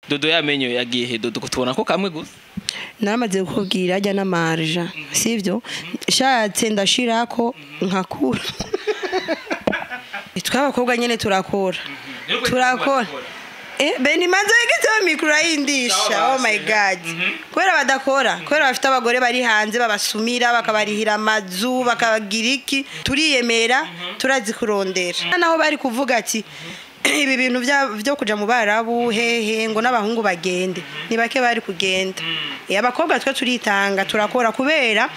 Dodo yamenyo yagiye he Dodo kutubona ko kamwe gusa naramaze kukubwira ajya n'amarja sivyo shatse ndashirako nkakura twabakobwa nyene turakora beni manzo yigeze mikro yindisha oh my god kwera badakora kwera bafite abagore bari hanze babasumira bakabarihira amazu bakabagira iki turiyemera turazi kurondera naho bari kuvuga ati ibi bintu byo kuja mu barabu hehe ngo n'abahungu bagende ni bake bari kugenda abakobwa twe turitanga turakora kubera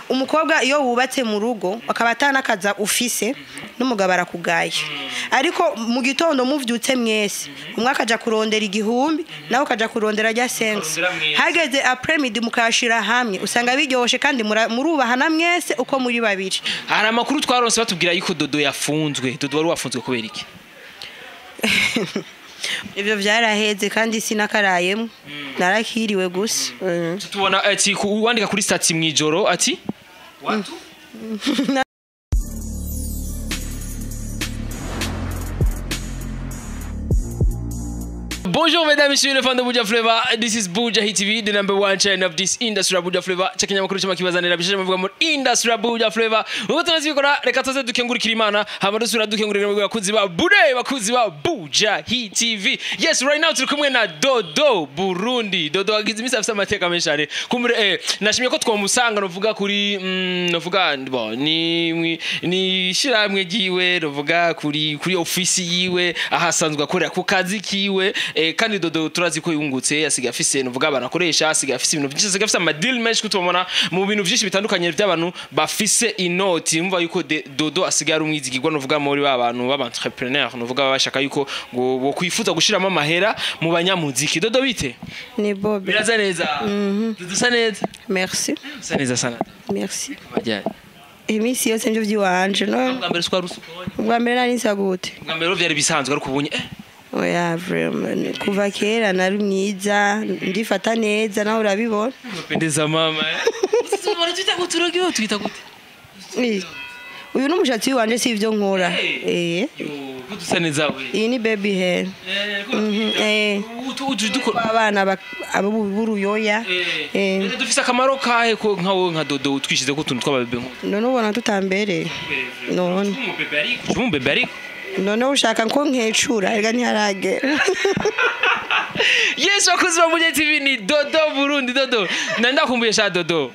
umukobwa iyo wubatse mu rugo akabatana kaza ufise n'umugabo arakugaye ariko mu gitondo muvyutse mwese umwaka aja kurondera igihumbi naho kaja kurondera rya sense hageze après midi mukashira hamwe usanga biryoshe kandi murubahana mwese uko muri babiri hari amakuru twaronse batubwira yuko Dodo yafunzwe Dodo wari wafunzwe kubera iki Ibyo byaraheze kandi sinakarayemo narakiriwe gusa tubona ati uwandika kuri stati mwijoro ati watu Bonjour mesdames et messieurs les fans de Buja Flavor, this is Buja Hit TV, the #1 channel of this industry Buja Flavor. Chekenya makuru cyama kibazanira bishije muvuga muri industry Buja Flavor. Ubu tunazikora reka tuze dukengurikira Imana, hama dusura dukengurikira mu bakuzi ba bakuzi ba Buja Hit TV. Yes, right now turi kumwe na Dodo Burundi. Dodo agize imisi afite amateka menshare. Kumure nashimye ko twamusanga novuga kuri novuga ni shiramwe giwe novuga kuri office yiwe ahasanzwe akorera ku kazi kiwe. Kandi Dodo turazi ko yungutse asiga afise novuga banakoresha asiga afise ibintu byinshi asiga afise amadeal menshi kutumona mu bintu byinshi bitandukanye by'abantu bafise inoti umva yuko Dodo asiga ari umwizigirwa novuga muri babantu b'entrepreneur novuga bashaka yuko ngo kwifuza gushiramo amahera mu banyamuziki Dodo bite ni Bob biraza neza dusa neza merci sa neza sana merci bajyanye imisi yose nje vy'iwanje no ubwa mbere swari usukoni ubwa mbere nari nsagute ubwa mbere byari bisanzwe ariko ubunye oya vraiment kuva kera nari mwiza ndifata neza naho urabibona pendeza mama usizobora twita guturogiwe twita gute uyu n'umushatsi wanje si ivyo nkora kudusa neza we iyi ni baby hair abana abo buruyoya dufise akamaro kahe ko nkawo nka Dodo twishize ko tuntu tw'ababebe none ubona tutambere none umubebe ariko none ushaka ko nkecura ega ntiharagera Yes, wakuzi wa Buja TV ni Dodo Burundi Dodo nandakumbuye sha Dodo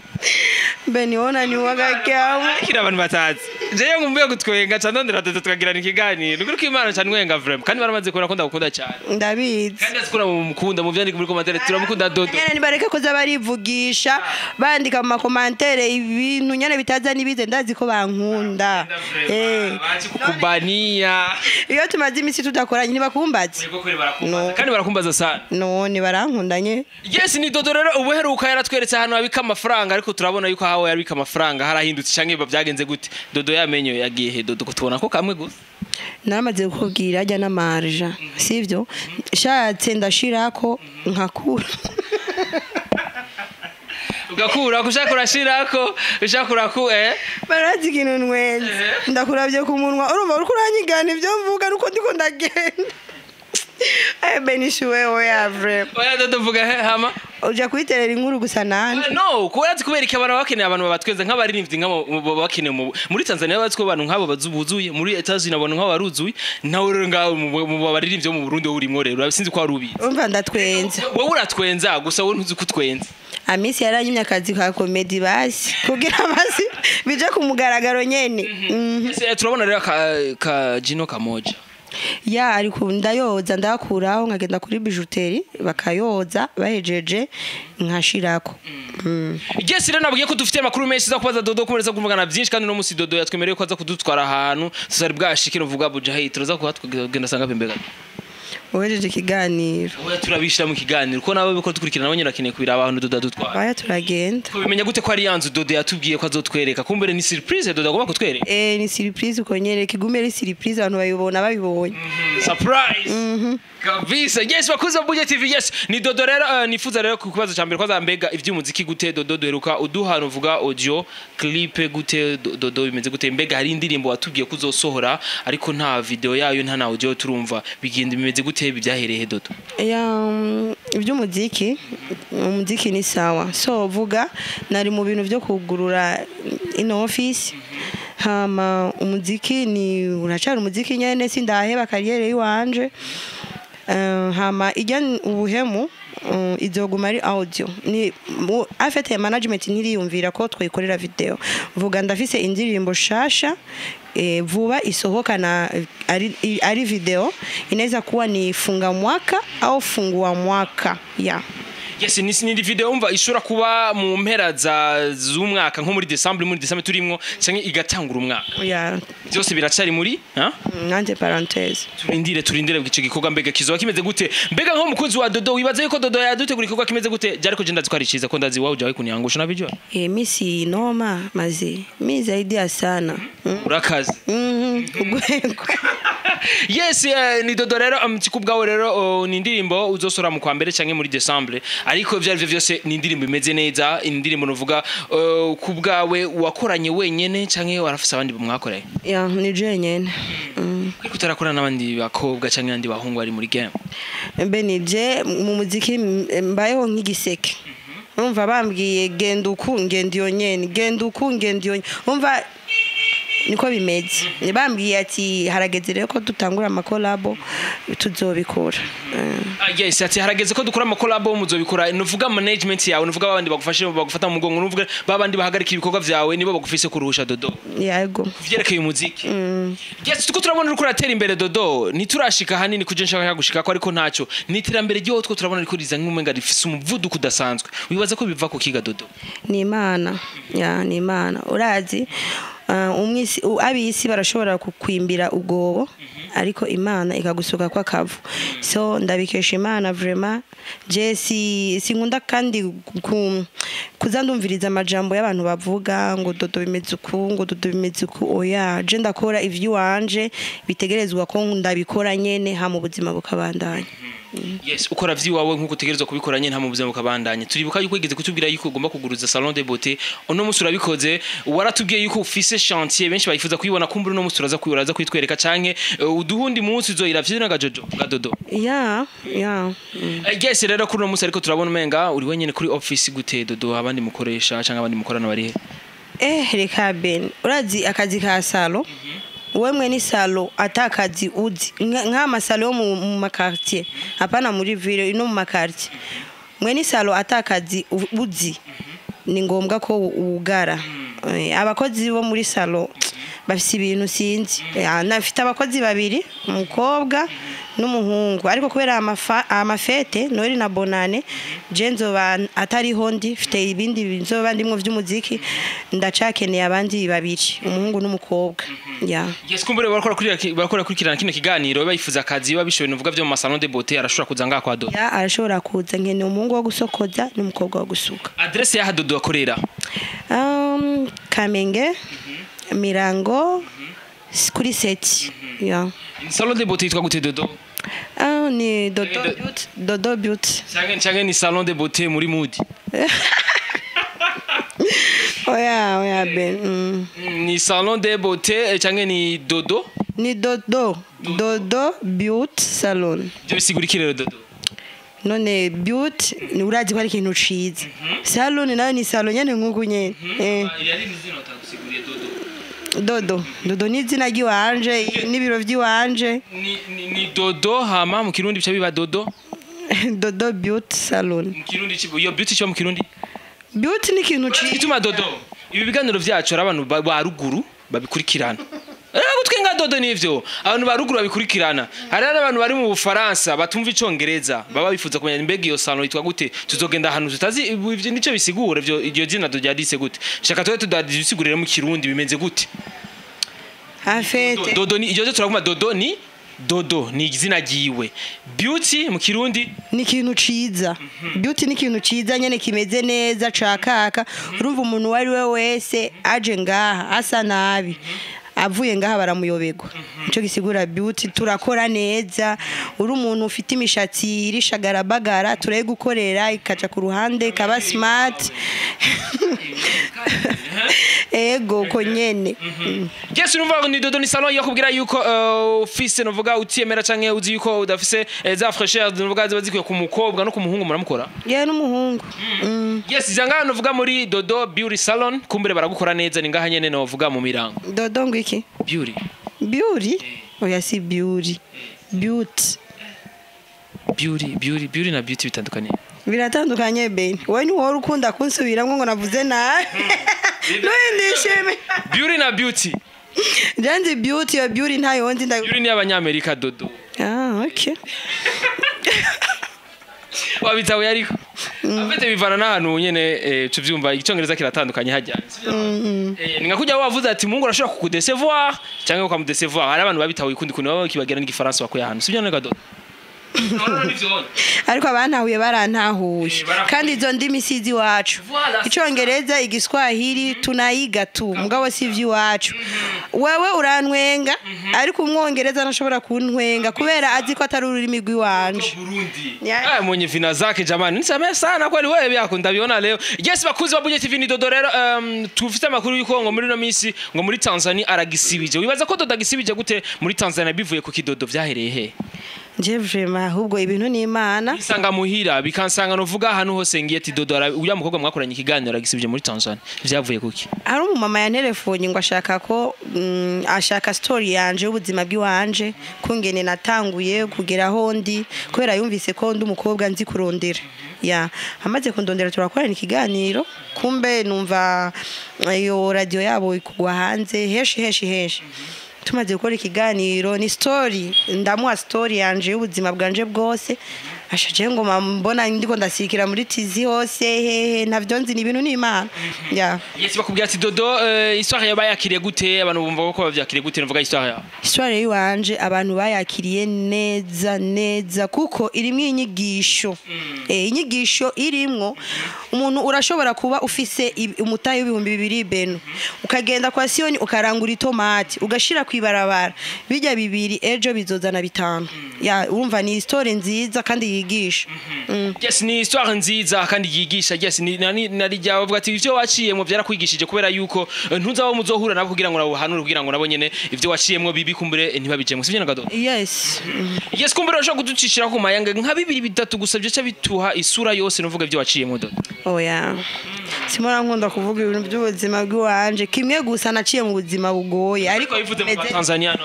beni ona ni wagakyamu kira abantu batazi jeyo ngumbuye gutwenga cyandondera Dodo tukagira ikiganiro nuko Imana cyane nwenga vraiment kandi baramaze kubona ko ndagukunda cyane ndabizi kandi azikora mu mukunda mu vyandika muri commentaire turamukunda Dodo nyene nibareke ko zabarivugisha bandika mu commentaire ibintu nyene bitaza nibize ndazi ko bankunda kubania iyo tumaze imisi tudakoranye nibakumbaze kandi barakumbaza sana none barankundanye yes ni Dodo rero ubuheruka yaratweretse ahantu abika amafaranga ariko turabona yuko hawo yabika amafaranga harahindutse canke bavyagenze gute Dodo yamenyo yagiye he Dodo kutubona ko kamwe gusa naramaze kukubwira ajya n'amarja sivyo shatse ndashirako nkakura ugakura kushaka urashirako ushaka ku barazi ikintu nwenze ndakuravye ku munwa urumva uriko uranyigana ivyo mvuga nuko ndiko ndagenda benishuwe oya vraiment oya Dodo vuga hama uja kwiterera inkuru gusa nande no kubazi kubera iki abantu bakeneye abantu babatweze nk'abaririmbyi nk'abo bakeneye muri Tanzania baziko abantu nk'abo bazubuzuye muri Etazi nabona nk'abo baruzuye nawe rero ngaho mu baririmbyi bo mu Burundi urimo rero sinzi ko arubizi umva ndatwenza wowe uratwenza gusa wowe ntuzi kutwenza amisi yaranyimye akazi ka comedy basi kugira basi bije kumugaragaro nyene turabona rero ka Jino Kamoja ya ariko ndayoza ndakuraho nkagenda kuri bijuteri bakayoza bahejeje nkashirako Yes rero nabwiye ko dufite amakuru menshi za kubaza Dodo kumereza kuvugana byinshi kandi no musi Dodo yatwemereye ko aza kudutwara ahantu tuzari bwashikira uvuga Buja Hit tuza kuhatwagenda sanga pembega uwejeje ikiganiro oya turabishira mu kiganiro ko nabo biko dukurikirana abanye rakeneye kubira abantu Dodo dutwara baya turagenda ko bimenya gute ko ari yanzu Dodo yatubwiye ko azotwereka kumbere ni surprise Dodo agomba kutwereka ni surprise ukonyereka igumere surprise abantu bayibona babibonye surprise kabisa yes bakuza Buja TV yes ni Dodo rero nifuza rero kukubaza cyambere ko azambega ivy'umuziki gute Dodo duheruka uduhano uvuga audio clip gute Dodo bimeze gute mbega hari indirimbo watubwiye kuzosohora ariko nta video yayo nta na audio turumva bigenda bimeze gute byahereye Dodo iby'umuziki umuziki ni sawa so vuga nari mu bintu byo kugurura ino office hama umuziki ni uracari umuziki nyene sindaheba kariyere yiwanje hama ijya ubuhemu izoguma ari audio ni afite management ntiriyumvira ko twikorera video vuga ndafise indirimbo shasha vuba isohokana ari video inaweza kuwa ni funga mwaka au fungua mwaka ya Yes, ni video umva ishura kuba mu mpera z'umwaka nko muri December turimwo canke igatangura umwaka. Yeah. Byose biracari muri, ha? Nanje parenthèse. Turindire ico gikorwa mbega kizoba kimeze gute? Mbega nko mukunzi wa Dodo wibaze yuko Dodo yadutegura igikorwa kimeze gute? Jariko je ndazi ko ari ciza ko ndazi wawe jawe kunihangusha nabijyo. Mimi si noma mazi. Mimi zaidi sana. Urakazi. Yes, ni Dodo rero amtikubwawe rero ni indirimbo uzosora mu kwa mbere canke muri December. Ariko ivyo arivyo vyose ni indirimbo imeze neza, indirimbo novuga kubwawe wakoranye wenyene canke warafise abandi bamwakoreye? Ya, ni je nyene. Kuko utarakora n'abandi bakobwa canke abandi bahungu ari muri game. Mbe ni je mu muziki mbayeho nk'igiseke. Umva bambwiye genda uku ngenda iyo nyene, genda uku ngenda iyo. Umva niko bimeze nibambwiye ati harageze rero ko dutangura amakolabo tuzobikora yes ati harageze ko dukora amakolabo muzobikora nuvuga management yawe nuvuga babandi bagufashe bagufata mu mugongo nuvuga babandi bahagarika ibikorwa vyawe nibo bagufise kuruhusha Dodo yego vyerekeye umuziki yes tuko turabona uko ratera imbere Dodo niturashika hanini kuje nshaka gushika ko ariko ntaco nitirambere ryo two turabona riko riza nk'umenga rifise umuvuduko udasanzwe wibaza ko biva ku kiga Dodo ni imana ya ni imana urazi umwisi abisi barashobora kukwimbira ugobo ariko imana ikagusuka kwa kavu so ndabikesha imana vraiment Jesse sinkunda kandi kuzandumviriza amajambo y'abantu bavuga ngo Dodo bimeze uku ngo Dodo bimeze uku oya je ndakora ivyo wanje bitegerezwa ko ndabikora nyene ha mu buzima bukabandanya yes ukora vyiwawe nkuko utegerezwa kubikora nyene nta mu buzima bukabandanya turibuka yuko igeze kutubwira yuko ugomba kuguruza salon de beauté ono musi urabikoze waratubwiye yuko ufise chantier benshi bayifuza kuyibona kumbura no musi uraza kwitwereka canke uduhundi munsi uzoira vyo n'agajojo gadodo ya yes rero kuri no musi ariko turabona umenga uri wenyene kuri office gute Dodo abandi mukoresha canke abandi mukorana bari he reka ben urazi akazi ka salon wemwe ni salo atakazi uzi nk'ama salo yo mu makartier hapana muri ville ino mu makartier mwe ni salo atakazi uzi ni ngombwa ko ugara abakozi bo muri salo bafise ibintu sinzi nafite abakozi babiri umukobwa n'umuhungu ariko kubera amafete Noel na Bonane jenzo atari hondi fite ibindi bizoba ndimwe vy'umuziki ndacakeneye abandi babiri umuhungu n'umukobwa yes kumbure barakora kurikirana kino kiganiro bayifuza akazi babishoboye nuvuga byo mu salon de beauté arashobora kuza ngaka kwa Dodo arashobora kuza nkene umuhungu wo gusokoza n'umukobwa wo gusuka adresse ya Dodo akorera Kamenge Mirango kuri seti salon de beauté yitwa gute Dodo ni Dodo Beauty canke ni salon de beauté muri Mood oya ben ni salon de beauté canke ni Dodo ni Dodo Beauty salon byo bisigurikire rero Dodo none beauty ni urazi ko ari ikintu ciza salon nayo ni salon nyene nkuko nyene yari nizino tagusiguriye Dodo ni izina ry'iwanje n'ibiro by'iwanje ni Dodo hama mu kirundi bica biba Dodo Beauty salon mu kirundi iyo beauty cyo mu kirundi beauty ni ikintu kituma Dodo ibi biganiro byacu ari abantu ba ruguru babikurikirana gutwenga Dodo nivyo abantu ba ruguru babikurikirana hari abantu bari mu Bufaransa batumva icongereza baba bifuza kumenya mbega iyo salon yitwa gute tuzogenda ahantu tutazi ivyo nico bisigura ivyo iryo zina ryadise gute shaka twe tudabisigurira mu kirundi bimeze gute afete Dodo ni iryo turaguma Dodo ni izina giwe beauty mu kirundi ni ikintu ciza beauty ni ikintu ciza nyene kimeze neza cakaka urumva umuntu wari we wese aje ngaha asa nabi avuye ngaha baramuyoberwa ico gisigura beauty turakora neza uri umuntu ufite imishatsi irishagarabagara turaye gukorera ikaca ku ruhande kaba smart ego ko nyene Yes urumva ni Dodo ni salon yo kubwira yuko office novuga utiyemera canke uzi yuko udafise za fraîcheur novuga ziba zikwiye ku mukobwa no ku muhungu muramukora ye n'umuhungu Yes zanga novuga muri Dodo Beauty Salon kumbere baragukora neza ni ngaha nyene novuga mu mirango Dodo ngwiki beauty oya si beauty na beauty bitandukanye biratandukanye ben wowe ni wowe ukunda kunsubiramwe ngo navuze nawe nishime beauty na beauty Janzi beauty ya beauty ntayo ndi beauty ni abanyamerika Dodo okay wabitawe ariko afite bivana n'ahantu nyene tuvyumva icyongereza kiratandukanye hajyanye ninga kujya wavuze ati mungu arashobora kukudecevoir cyangwa ukamudecevoir hari abantu babitawe ikundi kuntu baba kibagira n'igifaransa bakuye ahantu sibyo nega Dodo ariko abantahuye barantahuye kandi izo ndimi sizi wacu icyongereza igiswahili tunayiga tu mugabo sivyo wacu wewe urantwenga ariko umwongereza nashobora kuntwenga kubera azi ko atari ururimi rw'iwanje mwenye vina zake jamani nisamee sana kweli wewe byakunda biona leo yes bakuzi wa Budget TV ni Dodo rero tufite amakuru yuko ngo muri no minsi ngo muri Tanzania aragisibije wibaza ko Dodo agisibije gute muri Tanzania bivuye ku kidodo vyahereye he je vrema ahubwo ibintu ni Imana bisanga muhira bikansanga novuga ahantu hose ngiye ati Dodo uya mukobwa mwakoranye ikiganiro agisibije muri Tanzania vyavuye kuki ari umumama ya telefone ngo ashaka ko ashaka story yanje ubuzima bw'iwanje kungene natanguye kugera hondi kubera yumvise ko ndi umukobwa nzi kurondera hamaze kundondera turakorana ikiganiro kumbe numva iyo radio yabo ikugwa hanze heshi tumaze gukora ikiganiro ni story ndamuha story yanje y'ubuzima bwanje bwose ashaje ngo mbona ndiko ndasikira muri tizi hose hehe ntavyo nzi ni ibintu ni Imana yes bakubwira ati Dodo histoire yabayakiriye gute abantu bumva ko bavyakiriye gute novuga histoire yiwanje abantu bayakiriye neza kuko irimwe inyigisho inyigisho irimwo umuntu urashobora kuba ufise umutayi w'ibihumbi 200 beno ukagenda kwa Sioni ukarangura itomati ugashira kwibarabara bijya 2 ejo bizozana 5 urumva ni story nziza kandi yigisha yes ni histoire nziza kandi yigisha yes ni narijya bavuga ati ivyo waciyemo byarakwigishije kubera yuko ntuzaho muzohura nabo kugira ngo nabo hanure kugira ngo nabo nyene ivyo waciyemo bibi kumbure ntibabijemo sivyo nagado yes kumbure urashobora kuducishira ku mayanga nka 2-3 gusabye cyo bituha isura yose novuga ivyo waciyemo Dodo oya simora nkunda kuvuga ibintu by'ubuzima bw'iwanje kimwe gusa naciye mu buzima bugoye ariko bivuze mu Tanzania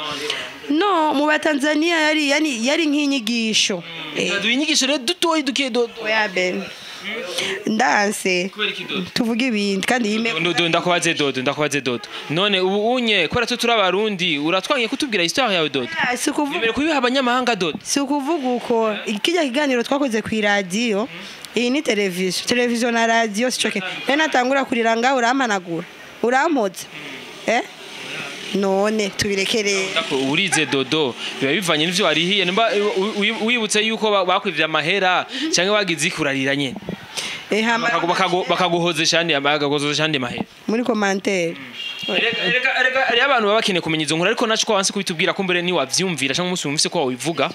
no mu Tanzania yari nk'inyigisho inyigisho rero dutoyi duke Dodo oya ben ndanse tuvuge ibindi kandi ndakubaze Dodo none ubu unye kwera turi abarundi uratwangiye kutubwira histoire yawe Dodo sikuvuga kubiha abanyamahanga Dodo sikuvuga uko ikijya kiganiro twakoze ku radio iyi ni televiziyo na radio sicoke natangura kurira ngaho uramanagura urampoza none tubirekere urize Dodo biba bivanye n'ivyo warihiye nimba wibutse yuko bakwivya amahera cyangwa wagize ikurarira nyene bakaguhozesha andi mahera muri commentaire reka abantu baba bakeneye kumenya izo nkuru ariko naco wanse kubitubwira ko mbere ni wavyumvira cyangwa umunsi wumvise ko wabivuga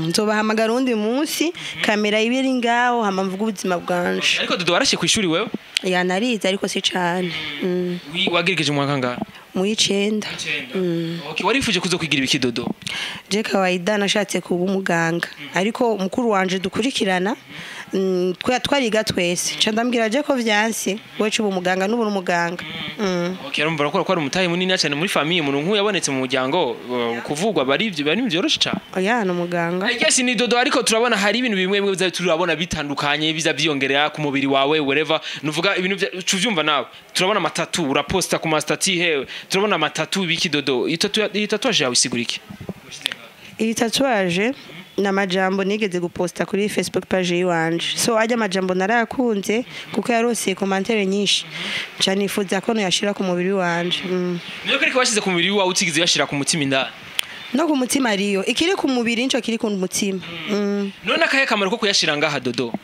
nzobahamagara undi munsi kamera ibiri ngaho hama mvuga ubuzima bwanje ariko Dodo warashe kwishuri wewe narize ariko si cyane wagirikeje mu mwaka mu 9 okay warifuje kuzo kwigira ibiki Dodo je kawaida nashatse kuba umuganga ariko mukuru wanje dukurikirana twariga twese ndambwira je ko vyansi wecu umuganga n'ubu umuganga okay arumva ko ari umutayi munini cyane muri famille umuntu nkuye yabonetse mu muryango kuvugwa bari byoroshe cyane oya no muganga yes ni Dodo ariko turabona hari ibintu bimwe bimwe turabona bitandukanye biza byongerera ku mubiri wawe wherever nuvuga ibintu cyuvyumva nawe turabona amatatu uraposta ku mastati hewe turabona amatatu biki Dodo itatuaje yawe isigurike iyi tatuaje na majambo nigeze guposta kuri Facebook page yiwanje so ajya majambo narakunze kuko yarose commentaire nyinshi cyane ifuza ko no yashira ku mubiri wanje niyo kuri kwashize ku mubiri wawe utigize yashira ku mutima indani no ku mutima ariyo ikiri ku mubiri nco kiri ku mutima none akahe kamaro ko kuyashira ngaha Dodo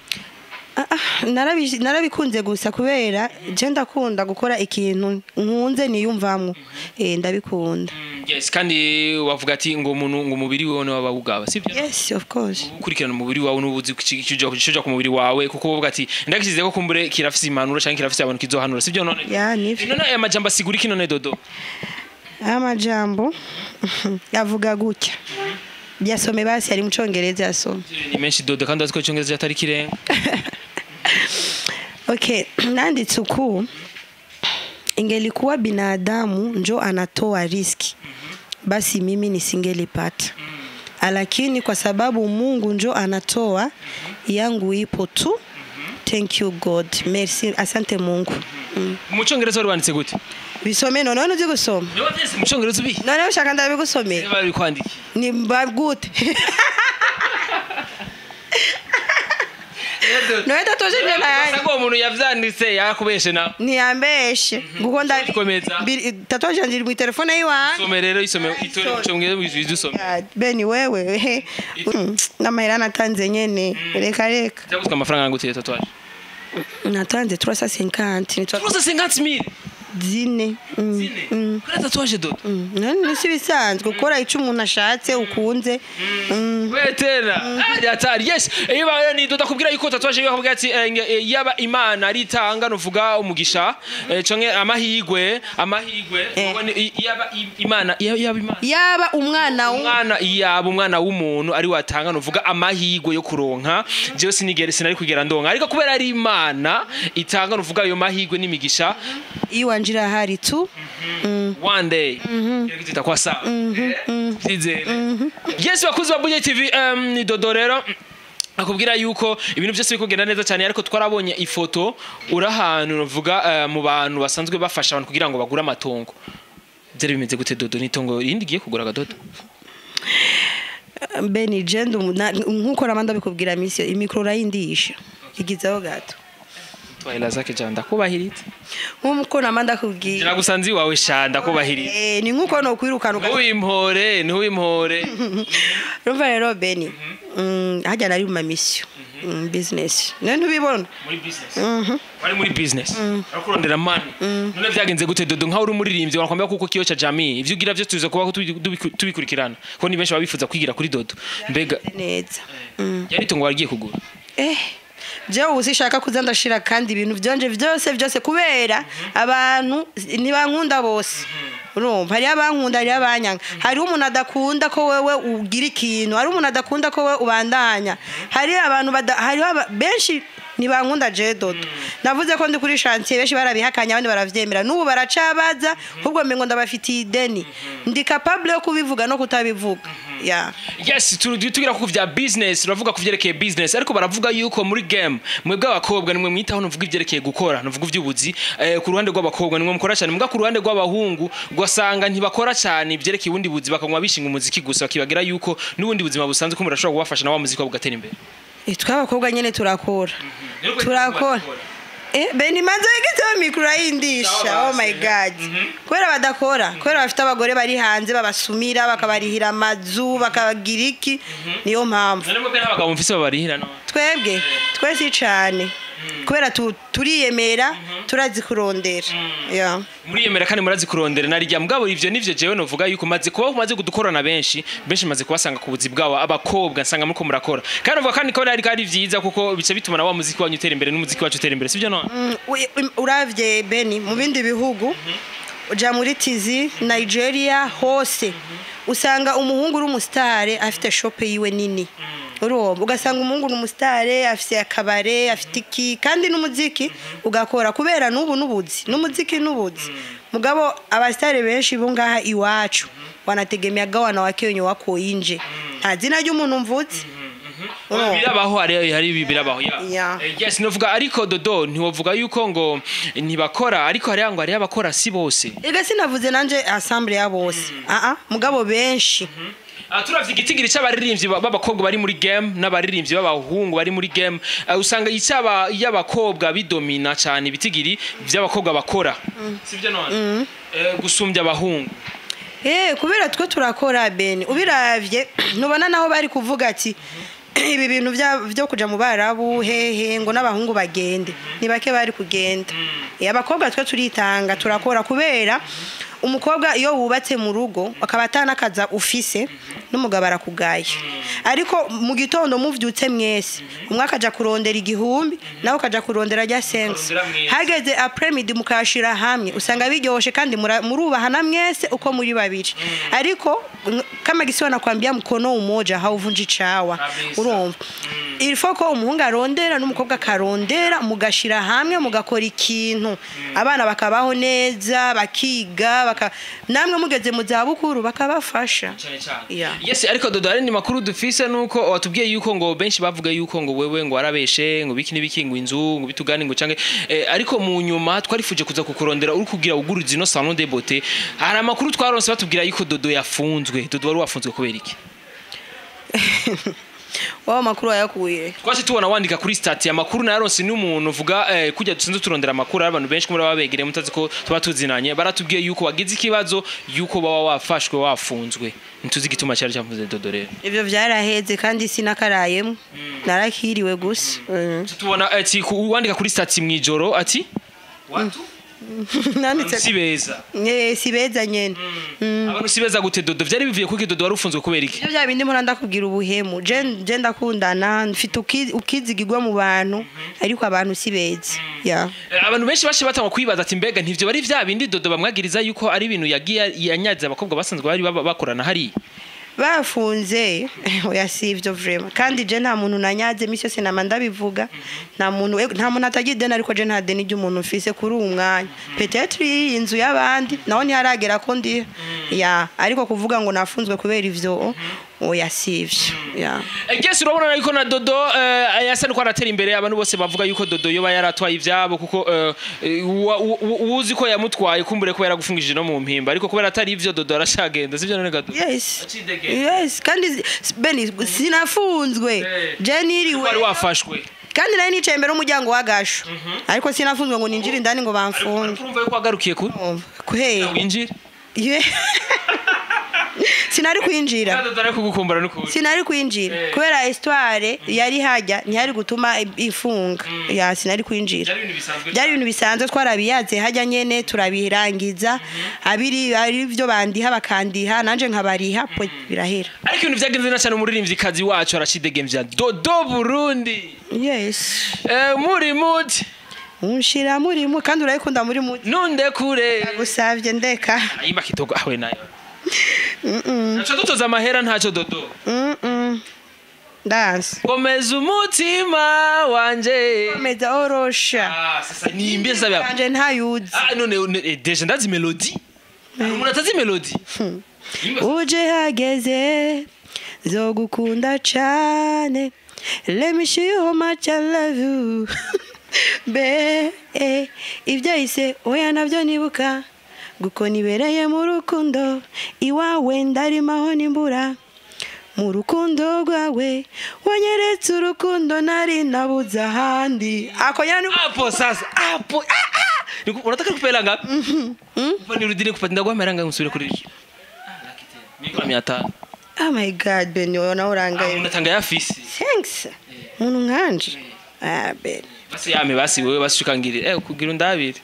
narabikunze gusa kubera je ndakunda gukora ikintu nkunze niyumvamwo ndabikunda. Yes, kandi wavuga ati ngo umuntu ngo umubiri wawe waba ugaba sibyo? Yes, of course. Ukurikirana umubiri wawe n'ubuzi kuja ku mubiri wawe kuko uvuga ati ndakishyize ko kumbure kirafise impanuro canke kirafise abantu kizohanura sibyo none? Ya nivyo. None aya majambo asigura iki none Dodo? Aya majambo yavuga gutya. Yasome basi ari mu Congereza yasome. Ni menshi Dodo kandi aziko Congereza atari kirenga. Okay, nanditse uku ingelikuwa binadamu njo anatoa riski basi mimi nisingelipata, lakini kwa sababu Mungu njo anatoa yangu ipo tu. Thank you God, merci, asante Mungu. Mu Congereza wari wanditse gute? Bisome none uzi gusoma? Niwatese mu Congereza ubi? None ushaka ndabigusomera? Bari kwandika. Ni gute? Noe tatoje njena yani. Sako umuntu yavyanditse yakubeshe na. Niyambeshe. Guko Komeza. Tatoje ndiri mu telefone yiwa. Some rero isome Congereza bizusome. Beni wewe. Namahera natanze nyene. Reka. Cyaguzwe amafaranga ngutiye tatuaje. Natanze 350. 350,000. Zine. Kuri tatuaje Dodo. None si bisanzwe gukora ico umuntu ashatse ukunze. Wetera. Yatari. Yes. Iba ni Dodo kubwira yuko tatuaje yo kubwira ati yaba Imana ritanga nuvuga umugisha canke amahigwe yaba Imana yaba umwana w'umuntu ari watanga nuvuga amahigwe yo kuronka je sinari kugera ndonka ariko kubera ari Imana itanga nuvuga ayo mahigwe n'imigisha iwanjira hari tu one day itakuwa sawa sizere. Yes, bakuzi ba Buja TV ni Dodo rero akubwira yuko ibintu byose bikugenda neza cyane ariko twarabonye ifoto urahantu nuvuga mu bantu basanzwe bafasha abantu kugira ngo bagure amatongo. Byari bimeze gute Dodo? Nitongo irindi giye kugura Dodo? Beni jendo nkuko ramanda bikubwira misi imikro rayindisha igizaho gato twahela zake janda kubahiritse nkuko namanda kubwira jira gusanzi wawe shanda kubahiritse ni nkuko no kwirukana ntuwimpore rumva rero Beni hajya nari mu mission business none ubibona muri business wari muri business akurondera money none byagenze gute Dodo nka uri umuririmbyi wakwambia kuko kiyo cha jamii ivyo ugira byo tuze kuba tubikurikirana ko ni benshi babifuza kwigira kuri Dodo mbega neza yari tungo wagiye kugura je usishaka kuza ndashira kandi ibintu byonje byose kubera abantu nibankunda bose urumva hari abankunda hari abanyanga hari umuntu adakunda ko wewe ugira ikintu hari umuntu adakunda ko wewe ubandanya hari abantu hari benshi nibankunda je Dodo navuze ko ndi kuri chantier benshi barabihakanya abandi baravyemera n'ubu baracabaza ahubwo mbengo ndabafitiye ideni ndi capable yo kubivuga no kutabivuga. Yes, tugira ku vya business uravuga ku vyerekeye business ariko baravuga yuko muri game mwebwe abakobwa nimwe mwitaho nuvuga ivyerekeye gukora nuvuga ivy'ubuzi ku ruhande rw'abakobwa nimwe mukora cyane mbwa ku ruhande rw'abahungu gwasanga ntibakora cyane ivyerekeye ubundi buzi bakanywa bishinga umuziki gusa bakibagira yuko n'ubundi buzima busanzwe ko murashobora kubafasha na wa muziki wabugatera imbere. Twabakobwa nyene turakora Beni manzo yigeze mikro yindisha. Oh my God. Kwera badakora, kwera bafite abagore bari hanze babasumira bakabarihira amazu bakabagiriki niyo mpamvu. None mwebwe n'abagabo mfise babarihira no. Twese cyane. Kwera turiyemera turazi kurondera. Muriyemera kandi murazi kurondera narijya mugabo ivyo nivyo jewe novuga yuko maze kudukorana benshi maze kubasanga ku buzi bwabo abakobwa nsanga muko murakora kandi uvuga kandi ko ari vyiza kuko bice bituma na wa muziki wanyu utera imbere n'umuziki wacu utera imbere sivyo no. Uravye Beni mu bindi bihugu uja muri Tizi Nigeria hose usanga umuhungu uri umusitare afite shop yiwe nini ugasanga umuhungu uri umusitare afite akabare afite iki kandi n'umuziki ugakora kubera n'ubu n'ubuzi n'umuziki n'ubuzi mugabo abasitare benshi bo ngaha iwacu wanategemea gawana wakenyo wako inje nta zina ry'umuntu mvutse birabaho hari birabaho yes novuga ariko Dodo ntiwovuga yuko ngo ntibakora ariko hari ngo ari abakora si bose ega sinavuze nanje ensemble ya bose mugabo benshi turavye igitigiri c'abaririmbyi b'abakobwa bari muri game n'abaririmbyi b'abahungu bari muri game usanga icaba y'abakobwa bidomina cyane ibitigiri by'abakobwa bakora sivyo none gusumbya abahungu kubera twe turakora Beni ubiravye nubona naho bari kuvuga ati ibi bintu byo kuja mu barabu hehe ngo n'abahungu bagende ni bake bari kugenda abakobwa twe turitanga turakora kubera umukobwa iyo wubatse mu rugo akaba atanakaza ufise n'umugabo arakugaye ariko mu gitondo muvyutse mwese umwe akaja kurondera igihumbi nawe akaja kurondera rya sense hageze après midi mukashira hamwe usanga biryoshe kandi murubahana mwese uko muri babiri ariko kama gisiwa nakwambia mkono umoja hauvunji chawa urumva il faut ko umuhungu arondera n'umukobwa karondera mugashira hamwe mugakora ikintu abana bakabaho neza bakiga namwe mugeze mu zabukuru bakabafasha yes ariko Dodo ari ni makuru dufise nuko watubwiye yuko ngo benshi bavuga yuko ngo wewe ngo warabeshe ngo biki nibiki ngo inzu ngo bitugani ngo canke ariko mu nyuma twarifuje kuza kukurondera uri kugira uguruzi no salon de beauté hari amakuru twaronse batubwira yuko Dodo yafunzwe Dodo wari wafunzwe kubera iki Wao makuru ayakuye twase tubona wandika kuri stat ya makuru naronse n'umuntu uvuga kujya dusinze turondera makuru abantu benshi kumura babegere mutazi ko tuba tuzinanye baratubwiye yuko wagize ikibazo yuko baba wafashwe wafunzwe ntuzi gituma cyari cyamvuze Dodo rero ivyo vyaraheze kandi sinakarayemo narakiriwe gusa tubona ati wandika kuri stat mwijoro ati watu nanditse sibeza sibeza nyene abantu sibeza gute Dodo vyari bivuye kuko Dodo warufunzwe kubera iki bya bindi mpora ndakubwira ubuhemu je ndakundana mfite ukizigirwa mu bantu ariko abantu sibeza abantu benshi bashe batangwa kwibaza ati mbega ntivyo bari vya bindi Dodo bamwagiriza yuko ari ibintu yagiye yanyaza abakobwa basanzwe bari bakorana hari bafunze oya sivyo vraiment kandi je nta muntu nanyaze misyo se namanda bivuga nta muntu atagidena ariko je nta deni ry'umuntu mfise kuri umwanya peut-être inzu y'abandi naho ni haragera ko ndi ariko kuvuga ngo nafunzwe kubera ivyo oya sivyo guess urabona yuko na Dodo yasa nuko aratera imbere abantu bose bavuga yuko Dodo yoba yaratwaye ivyabo kuko uzi ko yamutwaye kumbure ko yaragufungije no mu mpimba ariko kubera atari ivyo Dodo arashagenda sivyo none Dodo yes kandi beni sinafunzwe je niriwe wari wafashwe kandi nayo nicaye imbere umuryango wagasho ariko sinafunzwe ngo ninjire indani ngo bamfunge urumva yuko wagarukiye kuhe winjire sinari kwinjira sinari kwinjira kubera histoire yari hajya ntiyari gutuma ifunga sinari kwinjira byari ibintu bisanzwe twarabiyaze hajya nyene turabirangiza ari byo bandiha bakandiha nanje nkabariha birahera ariko ibintu vyagenze na cyane umuririmbyi kazi wacu arashidegemvya Dodo Burundi yes muri mood unshira muri mood kandi urayikunda muri mood nunde kure gusavye ndeka ayimba kitogo ahwe nayo nacho dutoza amahera ntacyo Dodo dance komeza umutima wanje komeza orosha sasa niimbie sasa wanje ntayuzi none deje ndazi melody umuntu atazi melody uje hageze zogukunda cyane let me show you how much I love you ibyo ise oya navyo nibuka guko nibereye mu rukundo iwawe ndarimaho nimbura mu rukundo rwawe wanyeretse urukundo nari nabuze ahandi apo sasa apo unataka kupela ngapi nirudire kupata ndagwamera nga musubire kuri ico mikora 500 oh my god Ben ona urangaye unatanga yafisi thanks muntu nkanje Ben basi wewe bashukangira kugira undabire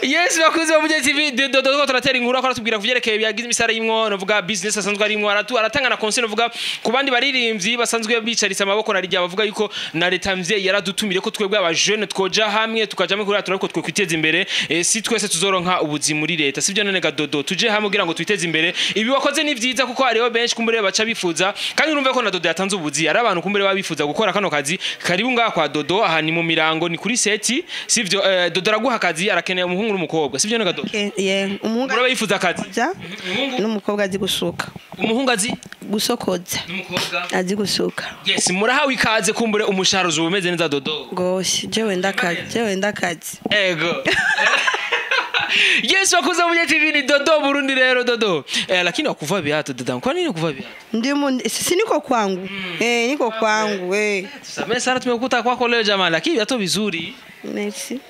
yes bakuze bamuje TV Dodo turatera inkuru akora tubwira kuvyerekeye byagize imisara y'imwo novuga business asanzwe ari imwo aratanga na conseil novuga ku bandi baririmbyi basanzwe bicaritse amaboko narijya bavuga yuko na leta mvye yaradutumire ko twebwe aba jeune twoja hamwe tukajame kuri atura ko twe kwiteza imbere si twese tuzoronka ubuzi muri leta sivyo none Dodo tuje hamwe kugira ngo twiteze imbere ibi wakoze ni vyiza kuko hariho benshi kumbere baca bifuza kandi urumve ko na Dodo yatanze ubuzi ari abantu kumbere babifuza gukora kano kazi karibu ngaha kwa Dodo aha ni mu mirango ni kuri seti sivyo Dodo araguha akazi arakeneye umuhungu n'umukobwa sivyo none Dodo umuhungu urabifuza akazi n'umukobwa azi gusuka umuhungu azi gusokoza n'umukobwa azi gusuka yes murahawe ikaze kumbure umushahara uzubumeze neza Dodo gosh jewe ndakazi ego yes wakuza mwenye TV ni Dodo Burundi rero Dodo lakini wakuva viatu Dodo kwa nini kuva viatu ndimo si niko kwangu niko kwangu tusamee sana tumekuta kwako leo jamaa lakini viatu vizuri merci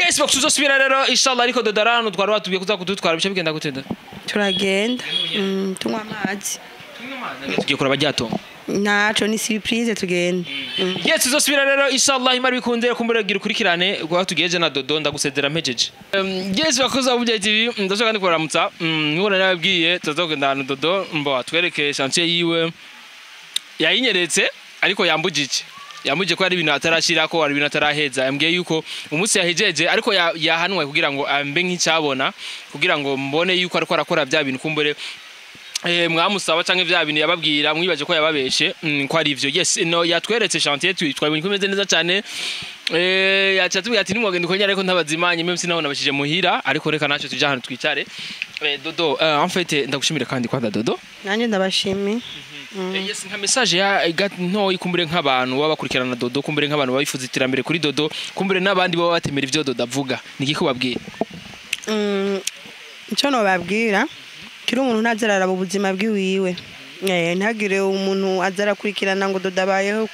yes bakuzo subira rero inshallah ariko Dodo rano twari watubiye kuza kudutwara bice bigenda gutenda turagenda tunywa amazi tugiye kuraba ryatonga naco ni surprise tugende. yes tuzosubira rero inshallah imari bikunze kumbura gira ukurikirane gwa tugeje na Dodo ndagusezera mpejeje yes bakoze abujya TV ndashaka kandi kuramutsa nkubona nababwiye tuzogenda na Dodo mbo atwereke chantier yiwe yayinyeretse ariko yambujije ko ari ibintu atarashira ko ari ibintu ataraheza yambwiye yuko umunsi yahejeje ariko yahanwe kugira ngo ambe nk'icyabona kugira ngo mbone yuko ariko arakora bya bintu kumbure mwamusaba canke vya bintu yababwira mwibaje ko yababeshe ko ari ivyo yes no yatweretse chantier twabonye kumeze neza cyane yacatubwiye ati nimwagenda ko nyara ariko ntabazimanye même sinabona bashije muhira ariko reka naco tujya hano twicare Dodo en fait ndagushimira kandi kwa Dodo nanje ndabashimiye yes nka message ya nto ikumbure nk'abantu babakurikirana Dodo kumbure nk'abantu babifuza iterambere kuri Dodo kumbure n'abandi baba batemera ivyo Dodo avuga niki ko babwira ico no babwira kiri umuntu ntazarara mu buzima bwiwiwe ntagire umuntu azarakurikirana ngo Dodo abayeho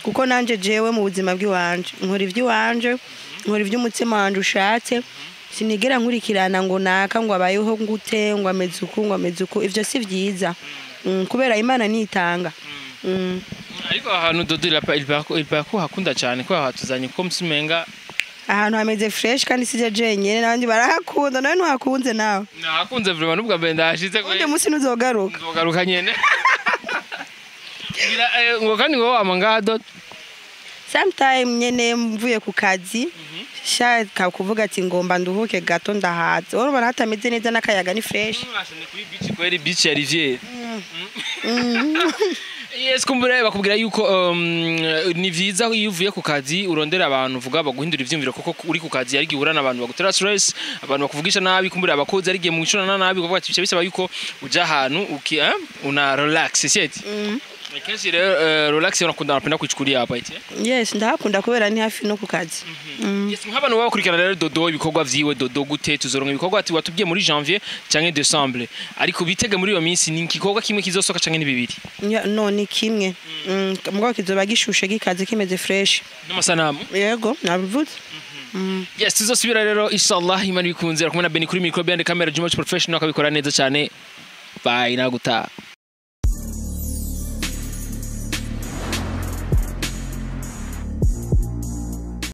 kuko nanje jewe mu buzima bwiwanje nkora ivy'iwanje nkora ivy'umutima wanje ushatse sinigera nkurikirana ngo naka ngo abayeho ngute ngo ameze uku ivyo si vyiza kubera Imana nitanga ariko ahantu Dodo il ko hakunda cyane ko hatuzanye ko msumenga ahantu hameze fresh kandi sije jenyene nabandi barahakunda nawe ntuhakunze nawe nahakunze vraiment nubwo mbe ndashize ko undi musi ntuzogaruka nyene ngo kandi ngo amanga Dodo sometime nyene mvuye ku kazi shaka kuvuga ati ngomba nduhuke gato ndahaze urumva hatameze neza n'akayaga ni fresh kuri beach kweri beach ya Rivière yes kumbure bakubwira yuko ni vyiza iyo uvuye ku kazi urondera abantu uvuga baguhindura ivyumviro kuko uri ku kazi yari gihura n'abantu bagutera stress abantu bakuvugisha nabi kumbure abakozi ari giye mu gicona nabi kuvuga ati bisaba yuko uja ahantu una relax siyeti Kenshi rero relax unakunda napenda kuchukulia hapa ite yes ndakunda kubera ni hafi no ku kazi yes nk'abantu bakurikirana rero Dodo ibikorwa vyiwe Dodo gute tuzoronka ibikorwa ati watubwiye muri janvier canke décembre ariko bitege muri iyo minsi ni igikorwa kimwe kizosoka canke ni bibiri no ni kimwe mugabo kizoba gishushe gikaze kimeze fresh n'amasanamu yego nabivuze yes tuzosubira rero inshallah Imana bikunze kumwe na Beni kuri micro behind camera Juma Professional akabikora neza cyane bye naguta